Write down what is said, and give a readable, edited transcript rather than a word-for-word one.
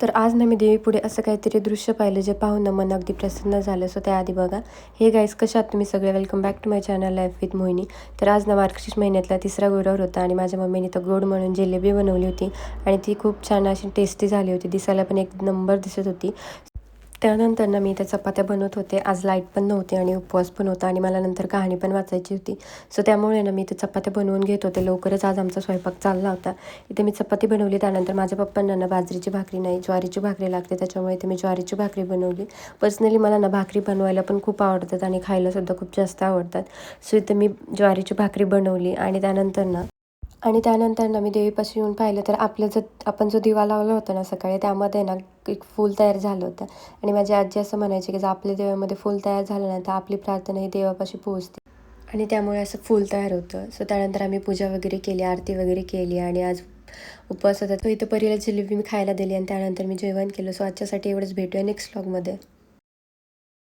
तर आज ना मी देवीपुढे असं काहीतरी दृश्य पाहिलं जे पाहून ना मन अगदी प्रसन्न झालं. सो त्याआधी बघा, हे गाईज कशा आहात तुम्ही सगळे? Welcome back to my channel life with Mohini. तर आज ना मार्गशीर्ष महिन्यातला तिसरा गुरुवार होता आणि माझ्या मम्मीने तर गोड म्हणून जिलेबी बनवली होती आणि ती खूप छान अशी टेस्टी झाली होती. दिसायला पण एक नंबर दिसत होती. त्यानंतर ना मी त्या चपात्या बनवत होते. आज लाईट पण नव्हती आणि उपवास पण होता आणि मला नंतर कहाणी पण वाचायची होती. सो त्यामुळे ना मी ते चपात्या बनवून घेत होते. लवकरच आज आमचा स्वयंपाक चालला होता. इथे मी चपाती बनवली. त्यानंतर माझ्या पप्पांना ना बाजरीची भाकरी नाही, ज्वारीची भाकरी लागते. त्याच्यामुळे इथे मी ज्वारीची भाकरी बनवली. पर्सनली मला ना भाकरी बनवायला पण खूप आवडतात आणि खायलासुद्धा खूप जास्त आवडतात. सो इथे मी ज्वारीची भाकरी बनवली आणि त्यानंतर ना मी देवीपाशी येऊन पाहिलं तर आपण जो दिवा लावला होता ना सकाळी, त्यामध्ये ना एक फूल तयार झालं होतं आणि माझी आजी असं म्हणायची की जर आपल्या देवामध्ये फूल तयार झालं ना तर आपली प्रार्थना ही देवापाशी पोहोचते आणि त्यामुळे असं फूल तयार होतं. सो त्यानंतर आम्ही पूजा वगैरे केली, आरती वगैरे केली आणि आज उपवास होता. तो इथं परीला जिलेबी मी खायला दिली आणि त्यानंतर मी जेवण केलं. सो आजच्यासाठी एवढंच. भेटूया नेक्स्ट व्लॉगमध्ये.